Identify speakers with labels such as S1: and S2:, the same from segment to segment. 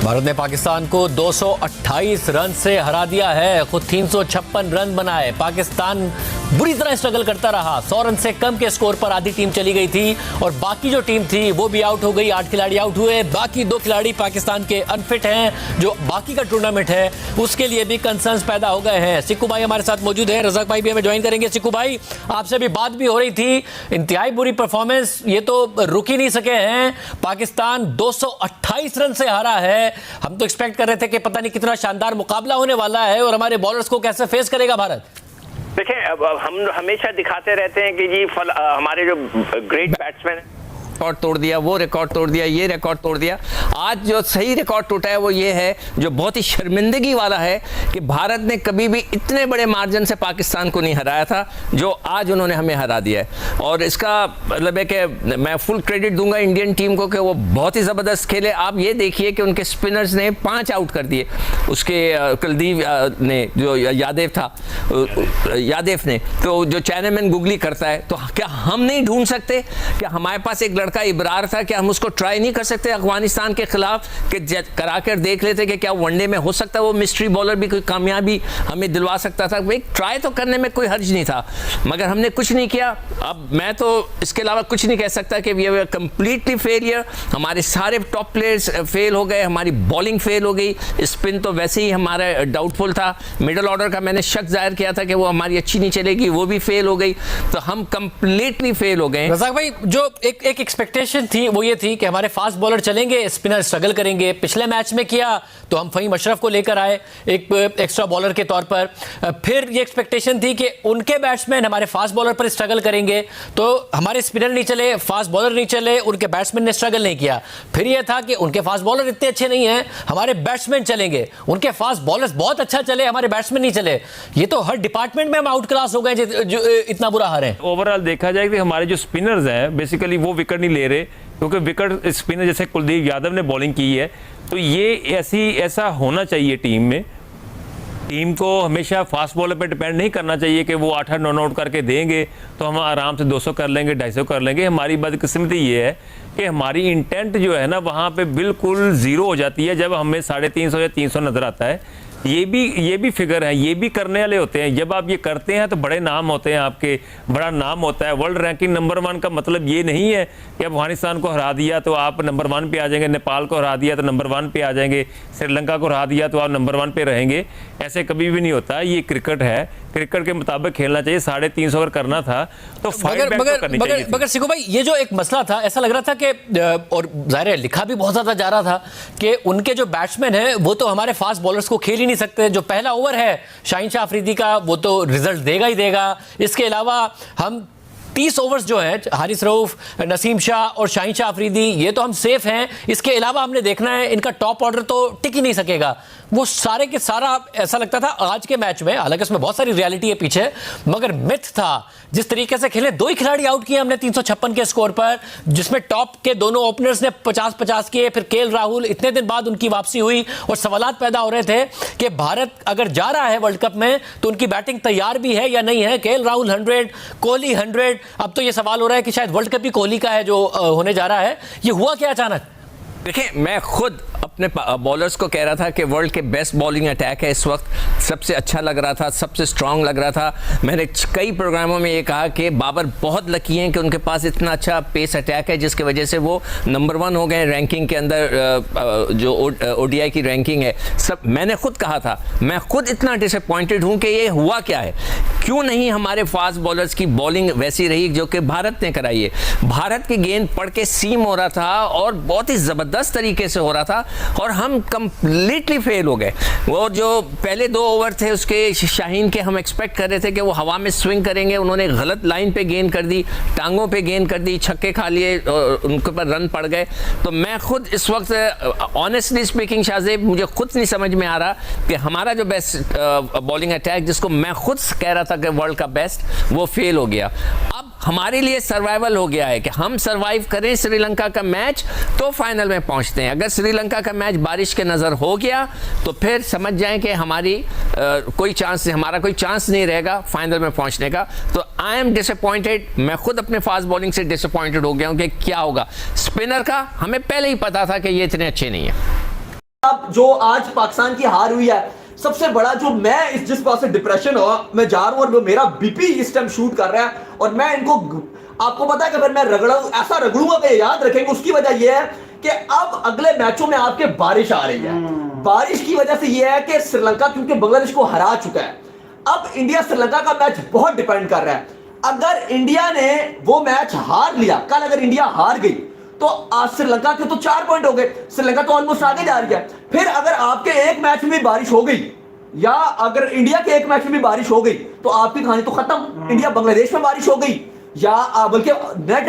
S1: भारत ने पाकिस्तान को 228 रन से हरा दिया है। खुद 356 रन बनाए। पाकिस्तान बुरी तरह स्ट्रगल करता रहा। 100 रन से कम के स्कोर पर आधी टीम चली गई थी और बाकी जो टीम थी वो भी आउट हो गई। 8 खिलाड़ी आउट हुए। बाकी 2 खिलाड़ी पाकिस्तान के अनफिट हैं। जो बाकी का टूर्नामेंट है उसके लिए भी कंसर्न्स पैदा हो गए हैं। सिक्कू भाई हमारे साथ मौजूद है। रज़ाक भाई भी हमें ज्वाइन करेंगे। सिक्कू भाई, आपसे भी बात भी हो रही थी। इंतहाई बुरी परफॉर्मेंस, ये तो रुक ही नहीं सके हैं। पाकिस्तान 228 रन से हारा है। हम तो एक्सपेक्ट कर रहे थे कि पता नहीं कितना शानदार मुकाबला होने वाला है और हमारे बॉलर्स को कैसे फेस करेगा भारत।
S2: देखिए, अब हम हमेशा दिखाते रहते हैं कि जी हमारे जो ग्रेट बैट्समैन हैं,
S3: रिकॉर्ड तोड़ दिया, वो रिकॉर्ड तोड़ दिया, ये रिकॉर्ड तोड़ दिया। आज जो सही रिकॉर्ड टूटा है वो ये है, जो बहुत ही शर्मिंदगी वाला है, कि भारत ने कभी भी इतने बड़े मार्जिन से पाकिस्तान को नहीं हराया था जो आज उन्होंने हमें हरा दिया है। और इसका मतलब है कि मैं फुल क्रेडिट दूंगा इंडियन टीम को कि वो बहुत ही ज़बरदस्त खेले। आप ये देखिए कि उनके स्पिनर्स ने 5 आउट कर दिए। उसके कुलदीप ने, जो यादेव ने, तो जो चाइनामैन गुगली करता है, तो क्या हम नहीं ढूंढ सकते? क्या हमारे पास एक का इब्रार था, क्या हम उसको ट्राई नहीं कर सकते अफगानिस्तान के खिलाफ, कि करा कर देख लेते कि क्या वनडे में हो सकता है वो मिस्ट्री बॉलर भी कोई कामयाबी हमें दिलवा सकता था। भाई ट्राई तो करने में कोई हर्ज नहीं था, मगर हमने कुछ नहीं किया। अब मैं तो इसके अलावा कुछ नहीं कह सकता कि वी कंप्लीटली फेलियर। हमारे सारे टॉप प्लेयर्स फेल हो गए, हमारी बॉलिंग फेल हो गई, स्पिन तो वैसे ही हमारा डाउटफुल था। मिडल ऑर्डर का मैंने शक जाहिर किया था कि वो हमारी अच्छी नहीं चलेगी, वो भी फेल हो गई। तो हम कंप्लीटली फेल हो गए।
S1: रज़ाक भाई, जो एक एक्सपेक्टेशन थी वो ये थी कि हमारे फास्ट बॉलर चलेंगे, स्पिनर स्ट्रगल करेंगे। पिछले मैच में किया तो हम फहीम अशरफ को लेकर आए एक एक्स्ट्रा बॉलर के तौर पर। फिर ये एक्सपेक्टेशन थी कि उनके बैट्समैन हमारे फास्ट बॉलर पर स्ट्रगल करेंगे, तो हमारे स्पिनर नहीं चले, फास्ट बॉलर नहीं चले, उनके बैट्समैन ने स्ट्रगल नहीं किया। फिर यह था कि उनके फास्ट बॉलर इतने अच्छे नहीं हैं, हमारे बैट्समैन चलेंगे। उनके फास्ट बॉलर्स बहुत अच्छा चले, हमारे बैट्समैन नहीं चले। ये तो हर डिपार्टमेंट में हम आउट क्लास हो गए जो इतना बुरा हारे।
S4: ओवरऑल देखा जाए कि हमारे जो स्पिनर्स हैं बेसिकली वो विकेट नहीं ले रहे, क्योंकि विकेट स्पिनर जैसे कुलदीप यादव ने बॉलिंग की है। तो ये ऐसा होना चाहिए टीम में। टीम को हमेशा फास्ट बॉलर पे डिपेंड नहीं करना चाहिए कि वो 8-8 9 आउट करके देंगे तो हम आराम से 200 कर लेंगे, 250 कर लेंगे। हमारी बदकिस्मती ये है कि हमारी इंटेंट जो है ना वहाँ पे बिल्कुल ज़ीरो हो जाती है जब हमें 350 या 300 नज़र आता है। ये भी फिगर है, ये भी करने वाले होते हैं। जब आप ये करते हैं तो बड़े नाम होते हैं, आपके बड़ा नाम होता है। वर्ल्ड रैंकिंग नंबर 1 का मतलब ये नहीं है कि अफगानिस्तान को हरा दिया तो आप नंबर 1 पे आ जाएंगे, नेपाल को हरा दिया तो नंबर 1 पे आ जाएंगे, श्रीलंका को हरा दिया तो आप नंबर 1 पे रहेंगे। ऐसे कभी भी नहीं होता। ये क्रिकेट है, क्रिकेट के मुताबिक खेलना चाहिए। 350 अगर करना था तो
S1: मगर सिक्कू भाई, ये जो एक मसला था, ऐसा लग रहा था कि, और जाहिर है लिखा भी बहुत ज्यादा जा रहा था कि उनके जो बैट्समैन है वो तो हमारे फास्ट बॉलर्स को खेल ही नहीं सकते। जो पहला ओवर है शाहीन शाह अफरीदी का वो तो रिजल्ट देगा ही देगा। इसके अलावा हम 30 ओवर्स जो है, हारिस रऊफ, नसीम शाह और शाहीन शाह अफरीदी, ये तो हम सेफ हैं। इसके अलावा हमने देखना है इनका टॉप ऑर्डर तो टिक ही नहीं सकेगा। वो सारे के सारा ऐसा लगता था आज के मैच में, हालांकि इसमें बहुत सारी रियलिटी है पीछे, मगर मिथ था जिस तरीके से खेले। 2 ही खिलाड़ी आउट किए हमने 356 के स्कोर पर, जिसमें टॉप के दोनों ओपनर्स ने 50-50 किए। फिर केएल राहुल, इतने दिन बाद उनकी वापसी हुई और सवालात पैदा हो रहे थे कि भारत अगर जा रहा है वर्ल्ड कप में तो उनकी बैटिंग तैयार भी है या नहीं है। केएल राहुल 100, कोहली 100। अब तो ये सवाल हो रहा है कि शायद वर्ल्ड कप ही कोहली का है जो होने जा रहा है। ये हुआ क्या अचानक?
S3: देखिए, मैं खुद अपने बॉलर्स को कह रहा था कि वर्ल्ड के बेस्ट बॉलिंग अटैक है इस वक्त। सबसे अच्छा लग रहा था, सबसे स्ट्रांग लग रहा था। मैंने कई प्रोग्रामों में ये कहा कि बाबर बहुत लकी हैं कि उनके पास इतना अच्छा पेस अटैक है, जिसकी वजह से वो नंबर 1 हो गए रैंकिंग के अंदर। जो ओडीआई की रैंकिंग है, सब मैंने खुद कहा था। मैं खुद इतना डिसअपॉइंटेड हूँ कि ये हुआ क्या है, क्यों नहीं हमारे फास्ट बॉलर्स की बॉलिंग वैसी रही जो कि भारत ने कराई है। भारत की गेंद पड़ के सीम हो रहा था और बहुत ही ज़बरदस्त तरीके से हो रहा था और हम कंप्लीटली फेल हो गए। वो जो पहले 2 ओवर थे उसके शाहीन के, हम एक्सपेक्ट कर रहे थे कि वो हवा में स्विंग करेंगे। उन्होंने गलत लाइन पे गेंद कर दी, टांगों पे गेंद कर दी, छक्के खा लिए और उनके ऊपर रन पड़ गए। तो मैं खुद इस वक्त ऑनेस्टली स्पीकिंग शाहजेब, मुझे खुद नहीं समझ में आ रहा कि हमारा जो बेस्ट बॉलिंग अटैक, जिसको मैं खुद कह रहा था कि वर्ल्ड का बेस्ट, वो फेल हो गया। अब हमारे लिए सर्वाइवल हो गया है कि हम सर्वाइव करें श्रीलंका का मैच तो फाइनल में पहुंचते हैं। अगर श्रीलंका का मैच बारिश के नज़र हो गया तो फिर समझ जाएं कि हमारा कोई चांस नहीं रहेगा फाइनल में पहुंचने का। तो आई एम डिसअपॉइंटेड। मैं खुद अपने फास्ट बॉलिंग से डिसअपॉइंटेड हो गया हूं कि क्या होगा। स्पिनर का हमें पहले ही पता था कि ये इतने अच्छे नहीं है।
S5: अब आप जो आज पाकिस्तान की हार हुई है, सबसे बड़ा जो मैं इस जिस बात से डिप्रेशन हुआ, मैं जा रहा हूं और मेरा बीपी इस टाइम शूट कर रहा है और मैं इनको, आपको पता है कि अगर मैं ऐसा रगड़ूंगा कि याद रखेंगे, उसकी वजह यह है कि अब अगले मैचों में आपके बारिश आ रही है। बारिश की वजह से यह है कि श्रीलंका क्योंकि बांग्लादेश को हरा चुका है, अब इंडिया श्रीलंका का मैच बहुत डिपेंड कर रहा है। अगर इंडिया ने वो मैच हार लिया, कल अगर इंडिया हार गई तो आज श्रीलंका के तो 4 पॉइंट हो गए, श्रीलंका तो ऑलमोस्ट आगे जा रही है। फिर अगर आपके एक मैच में भी बारिश हो गई या अगर इंडिया के एक मैच में भी बारिश हो गई तो आपकी कहानी तो खत्म। इंडिया बांग्लादेश में बारिश हो गई या बल्कि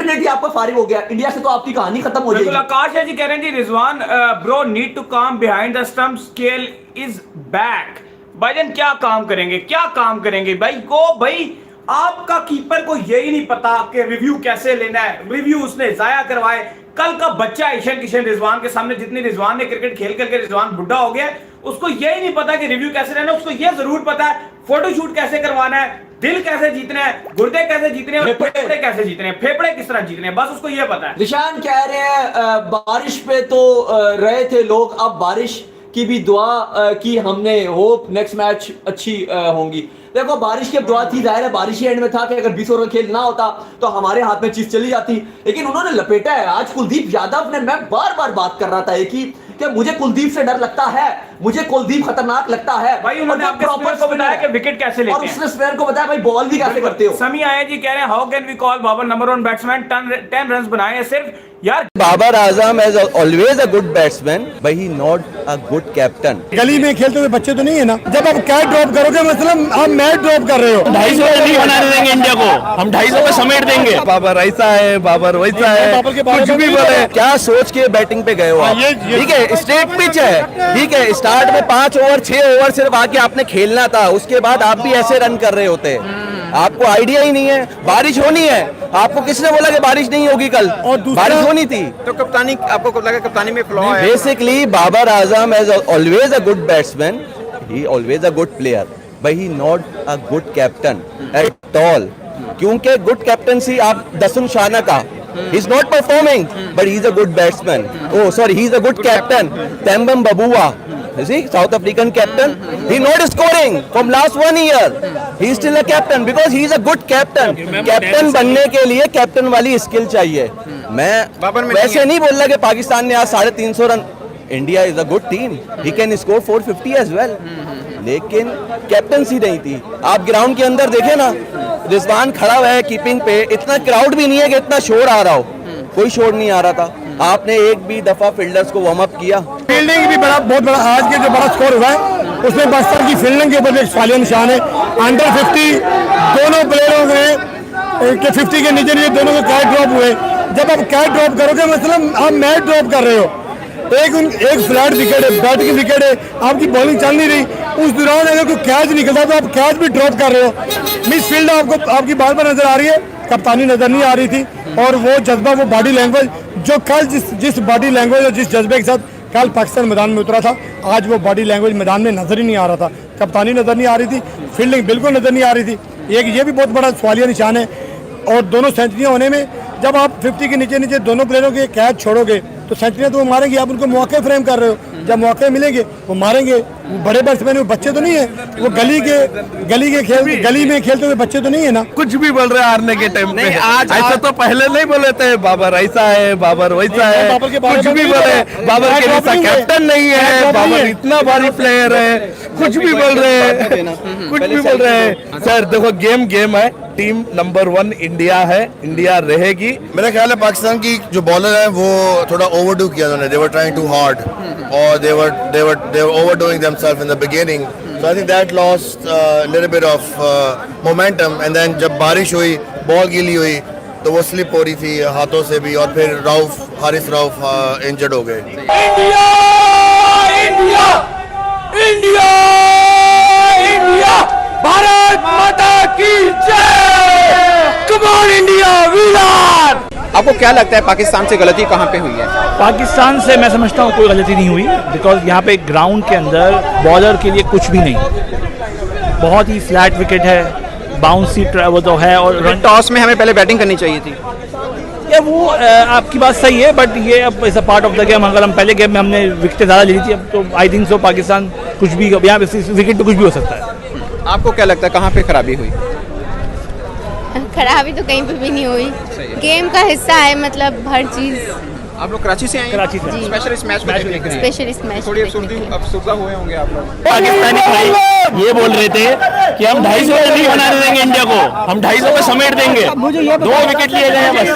S5: नेट ही आपका फारिग हो गया इंडिया से, तो आपकी कहानी खत्म हो जाएगी।
S6: आकाश है जी कह रहे हैं जी, रिजवान ब्रो नीड टू काम behind the stump, scale is back. भाईजान क्या काम करेंगे, क्या काम करेंगे भाई को? भाई आपका कीपर को यही नहीं पता कि रिव्यू कैसे लेना है, रिव्यू उसने जाया करवाए। कल का बच्चा ईशान किशन रिजवान के सामने, जितनी रिजवान ने क्रिकेट खेल करके रिजवान बुढ़ा हो गया, उसको यही नहीं पता कि रिव्यू कैसे लेना है। उसको यह जरूर पता है फोटोशूट कैसे करवाना है, दिल कैसे जीतने हैं, गुर्दे कैसे जीतने हैं, फेफड़े कैसे जीतने हैं, फेफड़े किस तरह जीतने हैं, बस उसको यह पता है।
S5: निशान कह रहे हैं बारिश पे तो रहे थे लोग, अब बारिश की भी दुआ की हमने, होप नेक्स्ट मैच अच्छी होंगी। देखो बारिश की अब दुआ थी, जाहिर है बारिश ही एंड में था कि अगर 20 ओवर का खेल ना होता तो हमारे हाथ में चीज चली जाती, लेकिन उन्होंने लपेटा है। आज कुलदीप यादव ने, मैं बार बार बात कर रहा था एक ही कि मुझे कुलदीप से डर लगता है, मुझे कुलदीप खतरनाक लगता है।
S6: भाई उन्होंने आपके स्पिनर को बताया कि विकेट कैसे लेते हैं,
S5: और उसने स्पिनर को बताया भाई बॉल भी कैसे करते हो।
S6: समी आए जी कह रहे हैं how can we call Babar number 1 batsman, 10 run बनाए हैं सिर्फ। यार
S7: Babar Azam is always a good batsman but he not a good captain.
S8: गली में खेलते हुए बच्चे तो नहीं है ना, जब आप कैच ड्रॉप करोगे मतलब आप मैच ड्रॉप कर रहे हो।
S9: 250 नहीं बनाने देंगे इंडिया को, हम 250 पे समेट देंगे।
S7: बाबर ऐसा है, बाबर वैसा है, कुछ भी बोले। क्या सोच के बैटिंग पे गए हो आप? ठीक है स्ट्रेट पिच है, ठीक है स्टार्ट में 5 ओवर 6 ओवर सिर्फ आके आपने खेलना था, उसके बाद आप भी ऐसे रन कर रहे होते। आपको आइडिया ही नहीं है। बारिश होनी है, आपको किसने बोला कि बारिश नहीं होगी कल? और बारिश होनी थी
S10: तो कप्तानी, आपको कब लगा कप्तानी में फ्लॉ है?
S7: Basically Babar Azam is always a good batsman, he always a good player but he not a good captain at all. क्योंकि गुड कैप्टनसी आप दसुन शाना का, he is not performing but he is a good batsman. Oh sorry, he is a good captain. Tembam Babuwa, you see, South African captain, he not scoring from last 1 year. He is still a captain because he is a good captain. Captain बनने के लिए captain वाली skill चाहिए। मैं वैसे नहीं बोल रहा कि पाकिस्तान ने आज 350 run, India is a good team, he can score 450 as well, लेकिन कैप्टनसी नहीं थी। आप ग्राउंड के अंदर देखे ना, रिजवान खड़ा हुआ है कीपिंग पे, इतना क्राउड भी नहीं है कि इतना शोर आ रहा हो, कोई शोर नहीं आ रहा था। आपने एक भी दफा फील्डर्स को वार्म अप किया?
S8: फील्डिंग भी बहुत बड़ा आज के जो बड़ा स्कोर हुआ है उसमें पाकिस्तान की फील्डिंग के ऊपर एक सवालिया निशान है। अंडर 50 दोनों प्लेयरों के 50 के नीचे दोनों के कैच ड्रॉप हुए। जब आप कैच ड्रॉप करोगे मतलब आप मैच ड्रॉप कर रहे हो। एक फ्लैट विकेट है, बैटिंग विकेट है, आपकी बॉलिंग चल नहीं रही, उस दौरान अगर कोई कैच निकलता तो आप कैच भी ड्रॉप कर रहे हो। मिस फील्ड आपको आपकी बार बार नजर आ रही है, कप्तानी नजर नहीं आ रही थी। और वो जज्बा, वो बॉडी लैंग्वेज जो कल जिस बॉडी लैंग्वेज और जिस जज्बे के साथ कल पाकिस्तान मैदान में उतरा था, आज वो बॉडी लैंग्वेज मैदान में नजर ही नहीं आ रहा था। कप्तानी नजर नहीं आ रही थी, फील्डिंग बिल्कुल नजर नहीं आ रही थी। एक ये भी बहुत बड़ा सवालिया निशान है। और दोनों सेंचुरियां होने में, जब आप 50 के नीचे दोनों प्लेयरों के कैच छोड़ोगे तो सेंचुरियां तो वो मारेंगे, आप उनको मौके फ्रेम कर रहे हो। जब मौके मिलेंगे वो मारेंगे। वो बड़े बैट्समैन, वो बच्चे तो नहीं है, वो गली में खेलते हुए बच्चे तो नहीं है ना।
S7: कुछ भी बोल रहे हैं हारने के टाइम पे। ऐसा तो पहले नहीं बोले थे, बाबर ऐसा है, बाबर वैसा है, कुछ भी बोले। बाबर के जैसा कैप्टन नहीं है, बाबर इतना भारी प्लेयर है, कुछ भी बोल रहे हैं, कुछ भी बोल रहे हैं। सर देखो गेम है, टीम नंबर 1 इंडिया है, इंडिया रहेगी।
S10: मेरा ख्याल है पाकिस्तान की जो बॉलर है वो थोड़ा ओवरडू किया उन्होंने, they were trying too hard or they were overdoing themselves in the beginning, so I think that lost a little bit of momentum, and then जब बारिश हुई, बॉल गीली हुई तो वो स्लिप हो रही थी हाथों से भी, और फिर हारिस रऊफ इंजर्ड हो गए।
S9: India India India India, Bharat माता की जय, कम ऑन इंडिया वीर।
S11: आपको क्या लगता है पाकिस्तान से गलती कहाँ पे हुई है? पाकिस्तान से मैं समझता हूँ कोई गलती नहीं हुई, बिकॉज यहाँ पे ग्राउंड के अंदर बॉलर के लिए कुछ भी नहीं, बहुत ही फ्लैट विकेट है, बाउंसी वो तो है। और
S10: टॉस में हमें पहले बैटिंग करनी चाहिए थी।
S11: ये वो आपकी बात सही है, बट ये अब is a part of the game. अगर हम पहले गेम में हमने विकेटें ज़्यादा ली थी, अब तो आई थिंक सो पाकिस्तान कुछ भी यहाँ विकेट पे कुछ भी हो सकता है।
S12: आपको क्या लगता है कहाँ पे खराबी हुई?
S13: खराबी तो कहीं पे भी नहीं हुई, गेम का हिस्सा है, मतलब हर चीज।
S12: आप लोग कराची से आए हैं?
S11: कराची से।
S13: जी।
S12: स्पेशल इस मैच को देखने के लिए।
S13: स्पेशल इस मैच
S12: थोड़ी अफसुर्दा हुए होंगे आप लोग।
S9: पाकिस्तानी भाई ये बोल रहे थे कि हम 250 रन नहीं बनाने देंगे इंडिया को, हम 250 पे समेट देंगे, 2 विकेट लिए गए हैं बस।